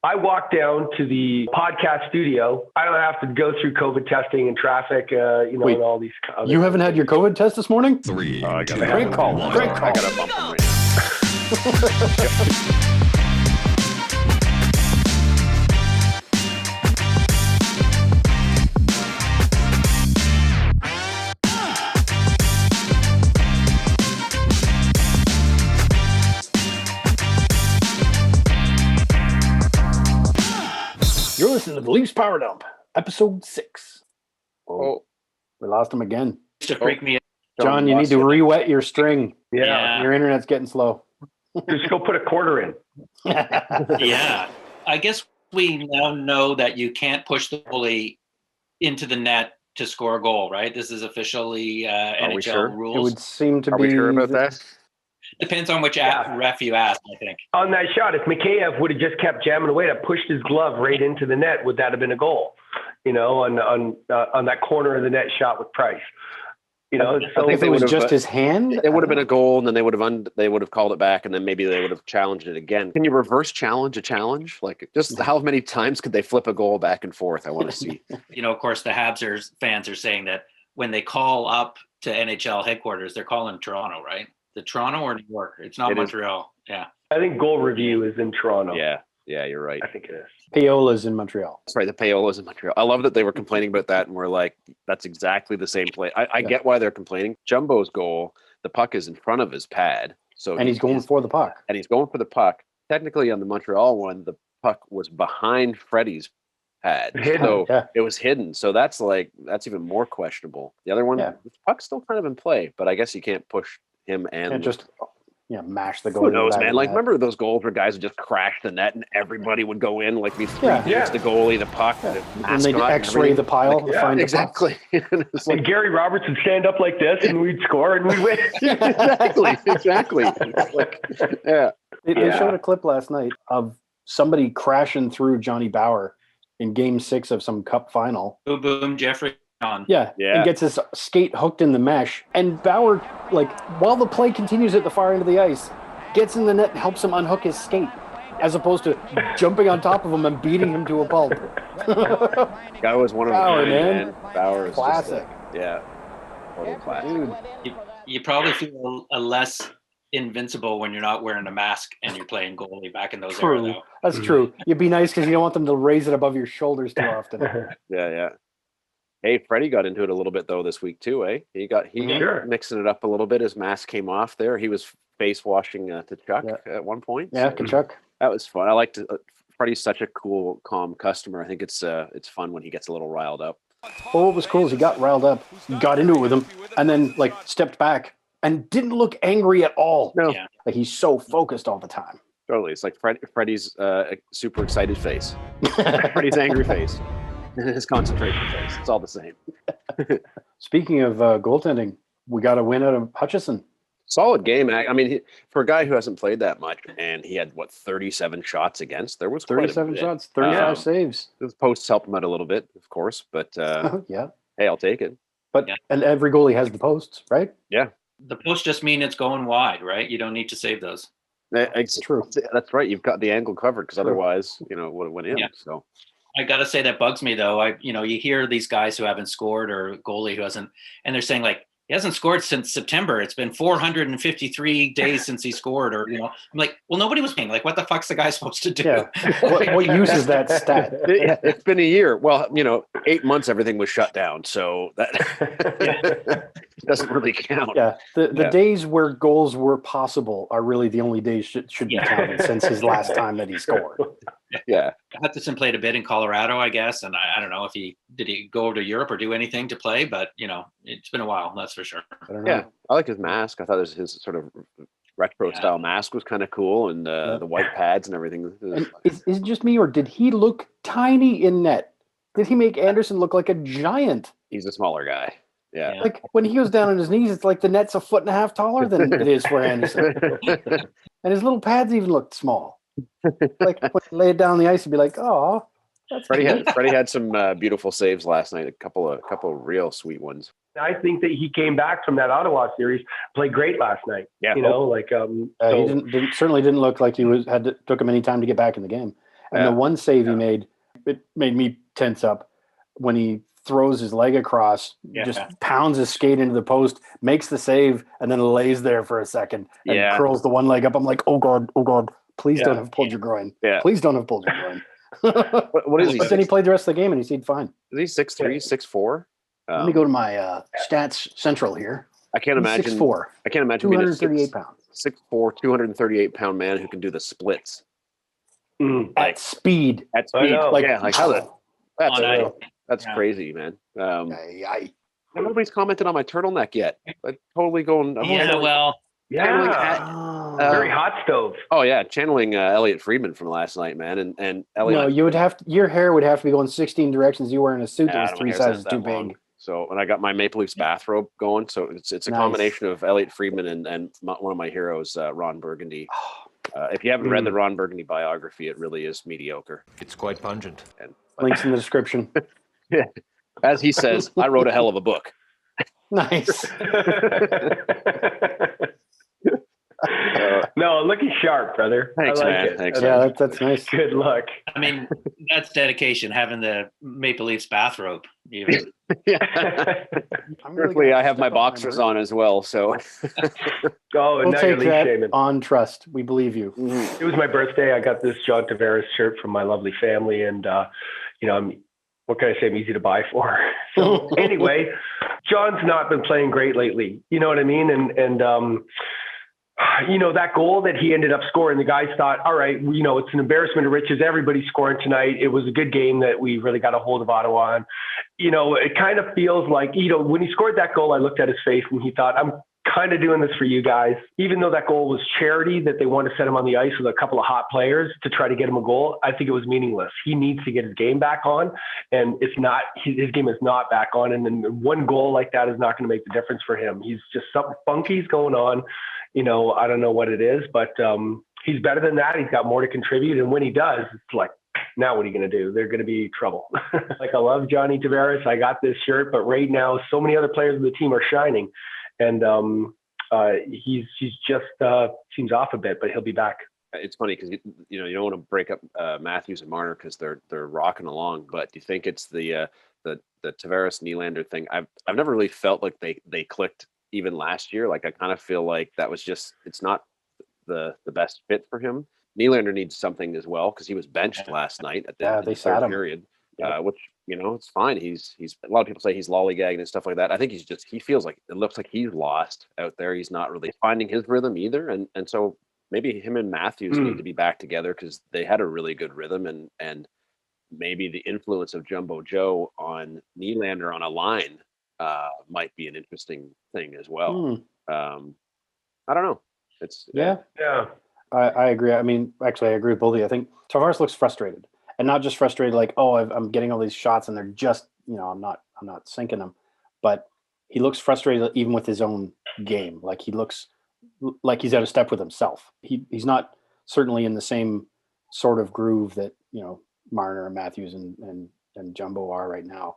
I walked down to the podcast studio. I don't have to go through COVID testing and traffic, and all these. You haven't had your COVID test this morning? 3, I got 2, it. Great call. 1. Great call. I got a bump from right. You're listening to the Leafs Power Dump, episode 6. Oh, we lost him again. To freak me out. John, you need to re-wet your string. Yeah. Your internet's getting slow. Just go put a quarter in. Yeah. I guess we now know that you can't push the goalie into the net to score a goal, right? This is officially NHL sure? rules. It would seem to Are be. we sure about that? Depends on which ref you ask, I think. On that shot, if Mikheyev would have just kept jamming away, that pushed his glove right into the net, would that have been a goal? On that corner of the net shot with Price. I think if it was just his hand, it would have been a goal, and then they would have called it back, and then maybe they would have challenged it again. Can you reverse challenge a challenge? Like, just how many times could they flip a goal back and forth? I want to see. Of course, the Habs fans are saying that when they call up to NHL headquarters, they're calling Toronto, right? The Toronto or New York? It's not Montreal. Yeah. I think goal review is in Toronto. Yeah, you're right. I think it is. Paola's in Montreal. That's right. The Paola's in Montreal. I love that they were complaining about that, and we're like, that's exactly the same play. I get why they're complaining. Jumbo's goal, the puck is in front of his pad, and he's going for the puck. And he's going for the puck. Technically, on the Montreal one, the puck was behind Freddy's pad, so it was hidden. So that's even more questionable. The other one, the puck's still kind of in play, but I guess you can't push him and just mash the goal. Who knows, man? Like, remember those goals where guys would just crash the net and everybody would go in, like these three dudes, the goalie, the puck, the mascot, and they'd X-ray the pile to find exactly. And Gary Roberts would stand up like this, and we'd score, and we'd win. exactly. They showed a clip last night of somebody crashing through Johnny Bower in Game 6 of some Cup final. Boom, boom, Jeffrey. On. Yeah, and gets his skate hooked in the mesh. And Bauer, while the play continues at the far end of the ice, gets in the net and helps him unhook his skate, as opposed to jumping on top of him and beating him to a pulp. Guy was one of Bauer, man. Bauer is classic. Total classic. Dude. You probably feel a less invincible when you're not wearing a mask and you're playing goalie back in those eras. Though. That's true. You'd be nice because you don't want them to raise it above your shoulders too often. Yeah. Hey, Freddy got into it a little bit though this week too, eh? He mixing it up a little bit. His mask came off there. He was face washing to Chuck at one point. Yeah, Chuck. That was fun. I liked it. Freddy's such a cool, calm customer. I think it's fun when he gets a little riled up. Well, what was cool is he got riled up, got into it with him, and then stepped back and didn't look angry at all. No, like he's so focused all the time. Totally, it's like Freddy's super excited face, Freddy's angry face. His concentration face. It's all the same. Speaking of goaltending, we got a win out of Hutchinson. Solid game. I mean, for a guy who hasn't played that much, and he had 37 shots against. There was 37 shots, 35 saves. The posts helped him out a little bit, of course, but hey, I'll take it. But and every goalie has the posts, right? Yeah. The posts just mean it's going wide, right? You don't need to save those. It's true. That's right. You've got the angle covered because otherwise, it would have went in. Yeah. So. I got to say that bugs me though. You hear these guys who haven't scored or goalie who hasn't, and they're saying he hasn't scored since September. It's been 453 days since he scored, or I'm like, well, nobody was paying. What the fuck's the guy supposed to do? Yeah. What use is that stat? It's been a year. Well, 8 months everything was shut down, so that doesn't really count. Yeah, the days where goals were possible are really the only days should be counted since his last time that he scored. Yeah, Hutchinson played a bit in Colorado, I guess, and I don't know if did he go over to Europe or do anything to play, but it's been a while, that's for sure. I like his mask. I thought his sort of retro style mask was kind of cool, and the white pads and everything. And is it just me, or did he look tiny in net? Did he make Anderson look like a giant? He's a smaller guy. Yeah. When he goes down on his knees, it's like the net's a foot and a half taller than it is for Anderson. And his little pads even looked small. When he lay it down on the ice, he'd be like, "Oh, that's." Freddie had some beautiful saves last night. A couple of real sweet ones. I think that he came back from that Ottawa series, played great last night. Yeah, he certainly didn't look like he took him any time to get back in the game. And the one save he made, it made me tense up when he throws his leg across, just pounds his skate into the post, makes the save, and then lays there for a second and curls the one leg up. I'm like, oh God, please don't have pulled your groin. Yeah. Please don't have pulled your groin. What is he? But then he played the rest of the game and he seemed fine. Is he 6'3", 6'4"? Let me go to my stats central here. I can't imagine. 6'4". I can't imagine 238 pounds. 6'4", 238-pound man who can do the splits at speed. At speed, that's Yeah. crazy, man. Nobody's commented on my turtleneck yet. I'm totally going. Very hot stove. Oh yeah, channeling Elliot Friedman from last night, man, and Elliot. No, you would have to, your hair would have to be going 16 directions. You were in a suit that was 3 sizes too big. So when I got my Maple Leafs bathrobe going, so it's a combination of Elliot Friedman and one of my heroes, Ron Burgundy. If you haven't read the Ron Burgundy biography, it really is mediocre. It's quite pungent. Links in the description. Yeah, as he says, I wrote a hell of a book. Nice. No, looking sharp, brother. Thanks, I like man. it. Thanks, yeah, that's nice. Good luck. I mean, that's dedication, having the Maple Leafs bathrobe. Even. Truthfully, I have my boxers on as well, so. We'll take that on trust. We believe you. It was my birthday. I got this John Tavares shirt from my lovely family, and what can I say? I'm easy to buy for. So anyway, John's not been playing great lately. You know what I mean? And that goal that he ended up scoring, the guys thought, all right, it's an embarrassment of riches. Everybody's scoring tonight. It was a good game that we really got a hold of Ottawa on. It kind of feels like, when he scored that goal, I looked at his face and he thought, I'm kind of doing this for you guys. Even though that goal was charity, that they wanted to set him on the ice with a couple of hot players to try to get him a goal, I think it was meaningless. He needs to get his game back on, and it's not, his game is not back on. And then one goal like that is not going to make the difference for him. He's just something funky's going on. I don't know what it is, but he's better than that. He's got more to contribute. And when he does, it's like, now what are you going to do? They're going to be trouble. Like, I love Johnny Tavares. I got this shirt, but right now, so many other players of the team are shining. And he's just seems off a bit, but he'll be back. It's funny because you don't want to break up Matthews and Marner because they're rocking along. But do you think it's the Tavares Nylander thing? I've never really felt like they clicked even last year. Like, I kind of feel like that was just, it's not the best fit for him. Nylander needs something as well because he was benched last night at the third period, which it's fine. He's a lot of people say he's lollygagging and stuff like that. I think he feels like, it looks like he's lost out there. He's not really finding his rhythm either, and so maybe him and Matthews need to be back together because they had a really good rhythm, and maybe the influence of Jumbo Joe on Nylander on a line might be an interesting thing as well. I don't know. It's I agree. I mean, actually, I agree with both of you. I think Tavares looks frustrated, and not just frustrated like, oh, I'm getting all these shots and they're just, I'm not sinking them, but he looks frustrated even with his own game. Like, he looks like he's out of step with himself. He's not certainly in the same sort of groove that Marner and Matthews and Jumbo are right now.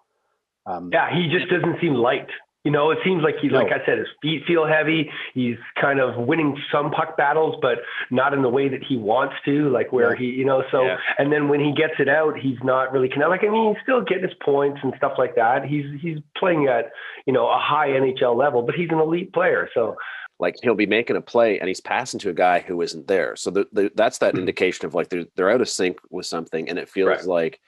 He just doesn't seem light. It seems like like I said, his feet feel heavy. He's kind of winning some puck battles, but not in the way that he wants to, like where and then when he gets it out, he's not really connected. He's still getting his points and stuff like that. He's playing at, a high NHL level, but he's an elite player. So, like, he'll be making a play and he's passing to a guy who isn't there. So that's that indication of, like, they're out of sync with something. And it feels like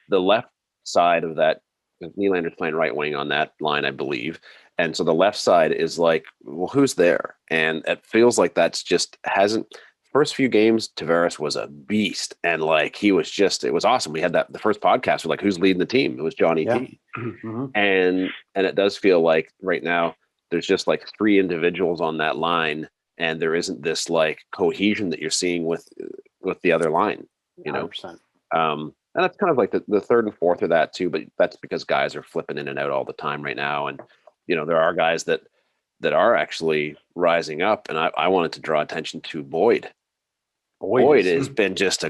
the left side of that, Nylander's playing right wing on that line, I believe. And so the left side is like, well, who's there? And it feels like that's just first few games, Tavares was a beast. And like, it was awesome. We had the first podcast, we're like, who's leading the team? It was Johnny T. Mm-hmm. And it does feel like right now there's just like three individuals on that line. And there isn't this like cohesion that you're seeing with the other line, 100%. And that's kind of like the third and fourth of that too, but that's because guys are flipping in and out all the time right now. And, there are guys that are actually rising up. And I wanted to draw attention to Boyd. Boyd has been just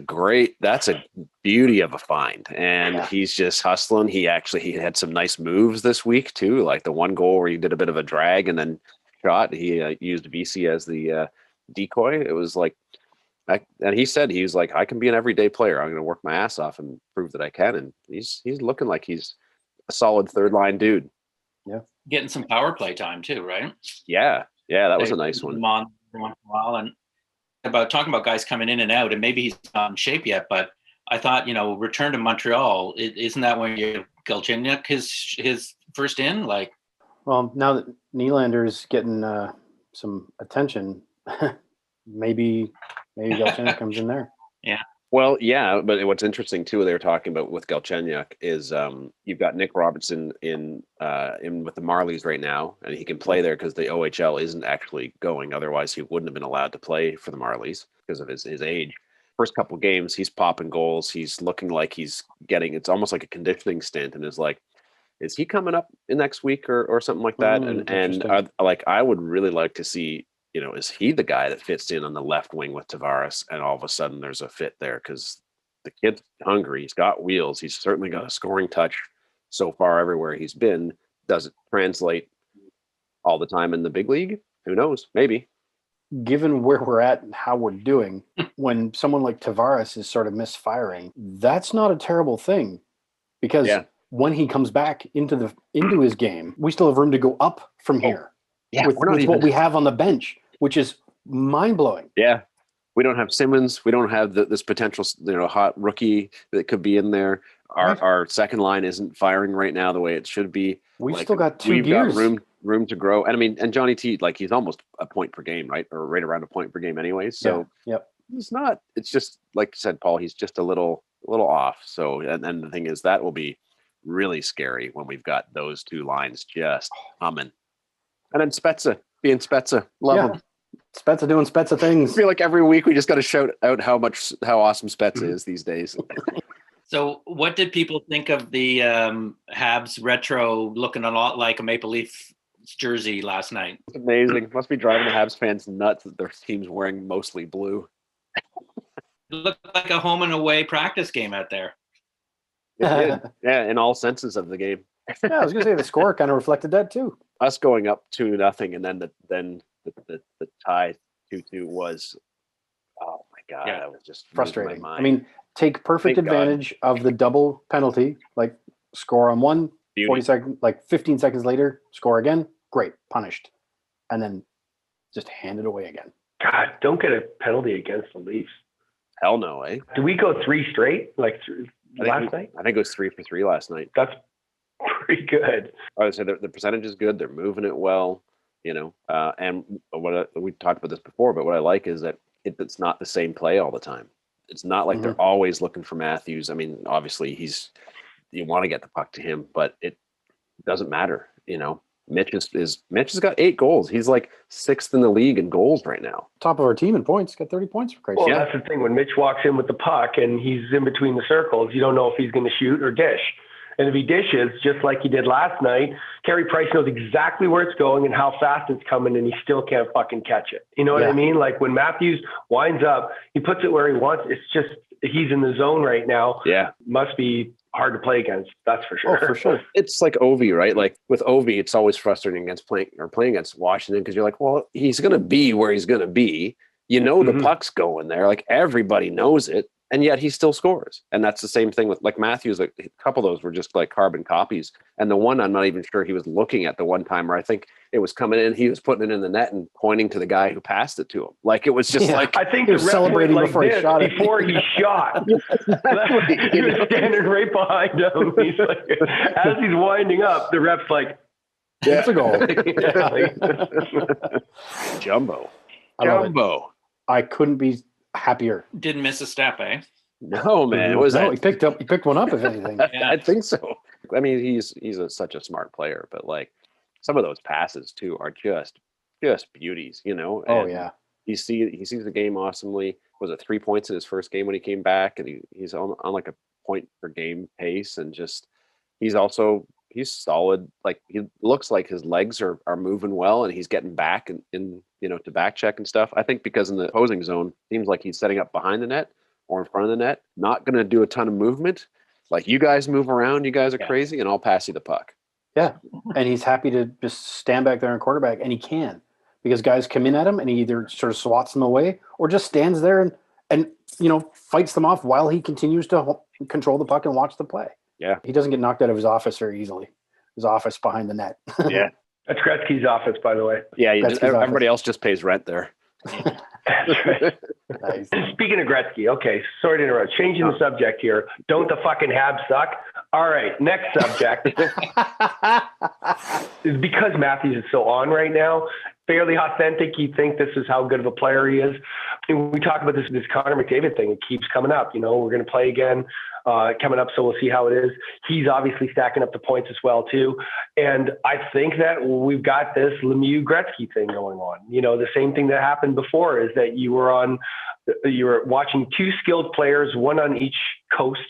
that's a beauty of a find. And he's just hustling. He had some nice moves this week too. Like the one goal where he did a bit of a drag and then shot. He used VC as the decoy. It was like, And he said, he was like, I can be an everyday player. I'm going to work my ass off and prove that I can. And he's looking like he's a solid third line dude. Yeah. Getting some power play time too, right? Yeah. Yeah. That was a nice one. And talking about guys coming in and out, and maybe he's not in shape yet, but I thought, return to Montreal. Isn't that when you Galchenyuk his first in? Like, well, now that Nylander's getting some attention, maybe Galchenyuk comes in there. Yeah. Well, yeah, but what's interesting too, they were talking about with Galchenyuk is you've got Nick Robertson in with the Marlies right now, and he can play there because the OHL isn't actually going. Otherwise, he wouldn't have been allowed to play for the Marlies because of his age. First couple games, he's popping goals. He's looking like he's getting. It's almost like a conditioning stint, and is like, is he coming up in next week or something like that? And I would really like to see. Is he the guy that fits in on the left wing with Tavares, and all of a sudden there's a fit there because the kid's hungry. He's got wheels. He's certainly got a scoring touch so far everywhere he's been. Does it translate all the time in the big league? Who knows? Maybe. Given where we're at and how we're doing, when someone like Tavares is sort of misfiring, that's not a terrible thing because when he comes back into his game, we still have room to go up from here with what we have on the bench, which is mind-blowing. Yeah. We don't have Simmons. We don't have this potential, hot rookie that could be in there. Our second line isn't firing right now the way it should be. We've still got two gears. Got room to grow. And Johnny T, he's almost a point per game, right? Or right around a point per game anyways. So he's not, it's just like you said, Paul, he's just a little off. So, and the thing is that will be really scary when we've got those two lines just humming. And then Spezza being Spezza. Love him. Spezza doing Spezza things. I feel like every week we just got to shout out how awesome Spezza is these days. So what did people think of the Habs retro looking a lot like a Maple Leaf jersey last night? It's amazing. Must be driving the Habs fans nuts that their team's wearing mostly blue. It looked like a home and away practice game out there. It did. Yeah, in all senses of the game. Yeah, I was going to say the score kind of reflected that too. Us going up 2-0 and then the tie 2-2 was, oh my God, that was just frustrating. I mean, take perfect advantage of the double penalty, like score on one, 40 seconds, 15 seconds later, score again, great, punished. And then just hand it away again. God, don't get a penalty against the Leafs. Hell no, eh? Did we go 3 straight last night? I think it was 3 for 3 last night. That's pretty good. I would say the percentage is good. They're moving it well, and we talked about this before, but what I like is that it's not the same play all the time. It's not like they're always looking for Matthews. I mean, obviously you want to get the puck to him, but it doesn't matter. Mitch has got 8 goals. He's like 6th in the league in goals right now. Top of our team in points. Got 30 points for Christ's sake. Well, that's the thing. When Mitch walks in with the puck and he's in between the circles, you don't know if he's going to shoot or dish. And if he dishes, just like he did last night, Carey Price knows exactly where it's going and how fast it's coming, and he still can't fucking catch it. You know what I mean? Like when Matthews winds up, he puts it where he wants. It's just he's in the zone right now. Yeah. Must be hard to play against. That's for sure. Oh, for sure. It's like Ovi, right? Like with Ovi, it's always frustrating playing against Washington because you're like, well, he's going to be where he's going to be. The puck's going there. Like everybody knows it. And yet he still scores. And that's the same thing with Matthews. A couple of those were just like carbon copies. And the one, I'm not even sure he was looking at the one time where I think it was coming in. He was putting it in the net and pointing to the guy who passed it to him. Like it was just like, I think he was celebrating before he shot it. Before he shot. He was standing right behind him. He's like, as he's winding up, the ref's like, it's a goal. Jumbo. I couldn't be happier. Didn't miss a step, eh? No, man. He picked one up, if anything. I think so. I mean, he's such a smart player, but some of those passes too are just beauties, And he sees the game awesomely. Was it 3 points in his first game when he came back, and he's on like a point per game pace, and just he's solid. Like he looks like his legs are moving well, and he's getting back in to back check and stuff. I think because in the opposing zone, seems like he's setting up behind the net or in front of the net, not going to do a ton of movement. Like you guys move around, you guys are crazy, and I'll pass you the puck. Yeah, and he's happy to just stand back there and quarterback, and he can because guys come in at him, and he either sort of swats them away or just stands there fights them off while he continues to control the puck and watch the play. Yeah. He doesn't get knocked out of his office very easily. His office behind the net. Yeah. That's Gretzky's office, by the way. Yeah, everybody else just pays rent there. That's right. Nice. Speaking of Gretzky, okay, sorry to interrupt. Changing the subject here. Don't the fucking Habs suck? All right, next subject. Because Matthews is so on right now, fairly authentic, you think this is how good of a player he is. And we talk about this Connor McDavid thing. It keeps coming up. We're going to play again coming up, so we'll see how it is. He's obviously stacking up the points as well, too. And I think that we've got this Lemieux-Gretzky thing going on. The same thing that happened before is that you were watching two skilled players, one on each coast.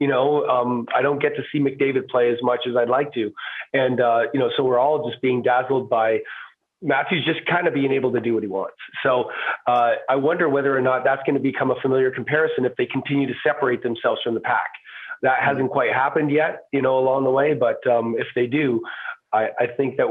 I don't get to see McDavid play as much as I'd like to. And, so we're all just being dazzled by Matthews just kind of being able to do what he wants. So I wonder whether or not that's going to become a familiar comparison if they continue to separate themselves from the pack. That hasn't quite happened yet, along the way. But if they do, I think that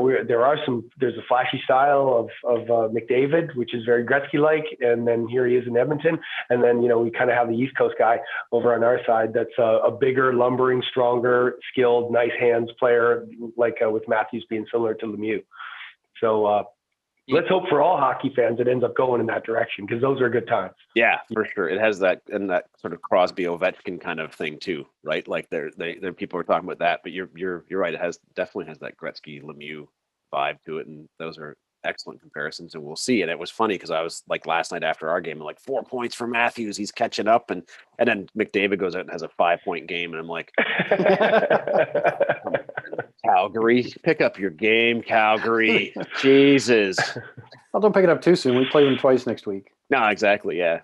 there's a flashy style of McDavid, which is very Gretzky-like. And then here he is in Edmonton. And then, we kind of have the East Coast guy over on our side. That's a bigger, lumbering, stronger, skilled, nice hands player, like with Matthews being similar to Lemieux. So let's hope for all hockey fans it ends up going in that direction, because those are good times. Yeah, for sure. It has that sort of Crosby Ovechkin kind of thing too, right? Like there people are talking about that, but you're right. It definitely has that Gretzky Lemieux vibe to it, and those are excellent comparisons, and we'll see. And it was funny because I was like last night after our game, I'm like 4 points for Matthews, he's catching up, and then McDavid goes out and has a 5-point game, and I'm like, Calgary, pick up your game, Calgary. Jesus. Well, don't pick it up too soon. We play them twice next week. No, exactly. Yeah.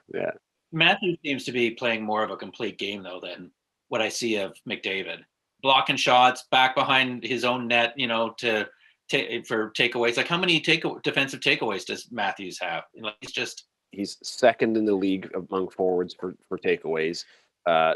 Matthews seems to be playing more of a complete game though than what I see of McDavid. Blocking shots, back behind his own net, for takeaways. Like, how many defensive takeaways does Matthews have? He's second in the league among forwards for takeaways.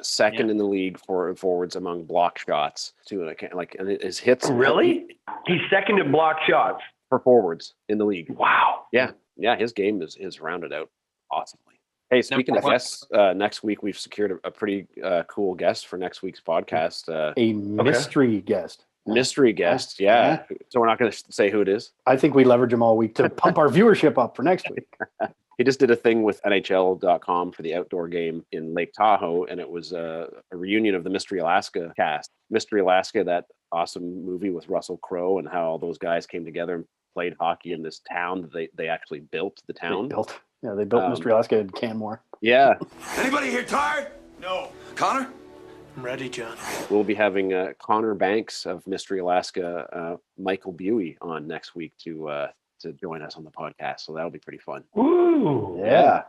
Second in the league for forwards among block shots too. And his hits. Really? He's second in block shots for forwards in the league. Wow. Yeah. His game is rounded out awesomely. Hey, speaking of guests, next week we've secured a pretty cool guest for next week's podcast. A mystery guest. Mystery guest, yeah. So we're not going to say who it is. I think we leverage him all week to pump our viewership up for next week. He just did a thing with NHL.com for the outdoor game in Lake Tahoe, and it was a reunion of the Mystery Alaska cast. Mystery Alaska, that awesome movie with Russell Crowe, and how all those guys came together and played hockey in this town that they actually built the town. They built Mystery Alaska in Canmore. Yeah. Anybody here tired? No. Connor? I'm ready, John. We'll be having Connor Banks of Mystery Alaska, Michael Buey on next week to join us on the podcast. So that'll be pretty fun. Ooh. Yeah.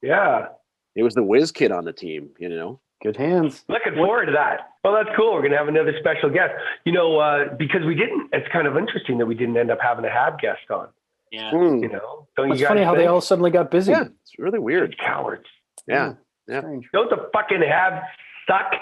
Yeah. It was the whiz kid on the team, Good hands. Looking forward to that. Well, that's cool. We're going to have another special guest. Because it's kind of interesting that we didn't end up having a Hab guest on. Yeah. Don't It's you guys funny how they think? all suddenly got busy. Yeah, it's really weird. Cowards. Yeah. Strange. Don't the fucking Habs suck?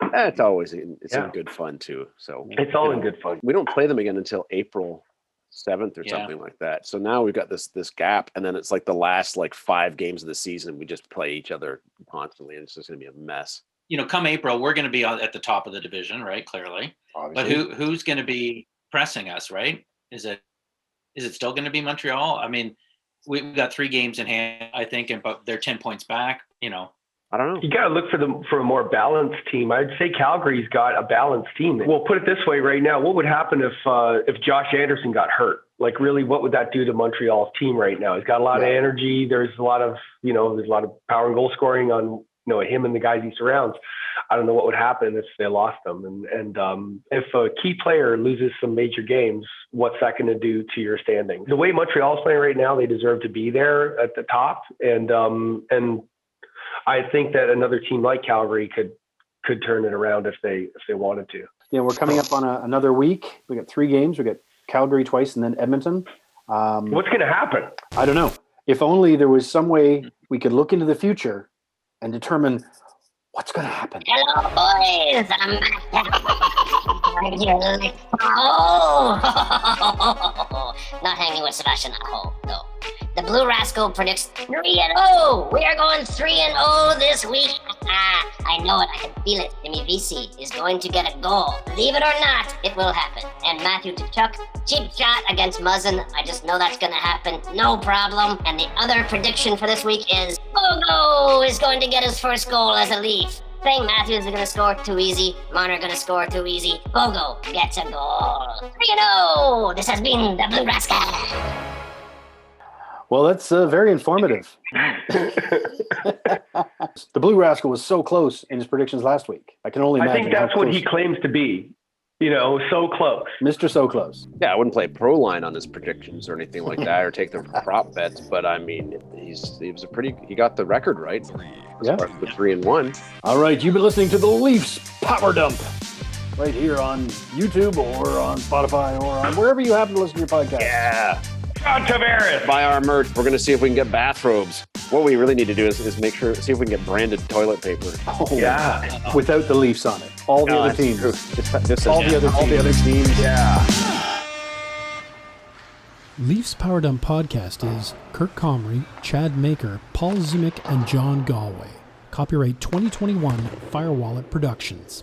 It's in good fun too. So it's all in good fun. We don't play them again until April 7th or something like that. So now we've got this gap, and then it's like the last 5 games of the season. We just play each other constantly, and it's just going to be a mess. Come April, we're going to be at the top of the division, right? Clearly, Obviously. But who's going to be pressing us, right? Is it still going to be Montreal? I mean, we've got 3 games in hand, I think, but they're 10 points back. I don't know. You got to look for a more balanced team. I'd say Calgary's got a balanced team. Well, put it this way right now. What would happen if Josh Anderson got hurt? Like, really, what would that do to Montreal's team right now? He's got a lot of energy. There's a lot of, there's a lot of power and goal scoring on, him and the guys he surrounds. I don't know what would happen if they lost them. And if a key player loses some major games, what's that going to do to your standing? The way Montreal's playing right now, they deserve to be there at the top. And I think that another team like Calgary could turn it around if they wanted to. Yeah, we're coming up on another week. We got 3 games. We got Calgary twice and then Edmonton. What's going to happen? I don't know. If only there was some way we could look into the future and determine what's going to happen. Hello, boys. I'm back. Not hanging with Sebastian Aho, though. The Blue Rascal predicts 3-0. We are going 3-0 this week. I know it. I can feel it. Jimmy VC is going to get a goal. Believe it or not, it will happen. And Matthew Tkachuk, cheap shot against Muzzin. I just know that's going to happen. No problem. And the other prediction for this week is Bogo is going to get his first goal as a Leaf. Saying Matthews is going to score too easy. Marner going to score too easy. Bogo gets a goal. 3-0. This has been the Blue Rascal. Well, that's very informative. The Blue Rascal was so close in his predictions last week. I can only imagine. I think that's what he claims to be. So close. Mr. So Close. Yeah, I wouldn't play pro line on his predictions or anything like that, or take the prop bets. But I mean, he got the record right. Yeah, the 3-1. All right, you've been listening to the Leafs Power Dump right here on YouTube or on Spotify or on wherever you happen to listen to your podcast. Yeah. Tavares. Buy our merch. We're going to see if we can get bathrobes. What we really need to do is see if we can get branded toilet paper. Oh, yeah. Without the Leafs on it. All the other teams. All the other teams. Yeah. Leafs Power Dump Podcast is Kirk Comrie, Chad Maker, Paul Zimick, and John Galway. Copyright 2021 Firewallet Productions.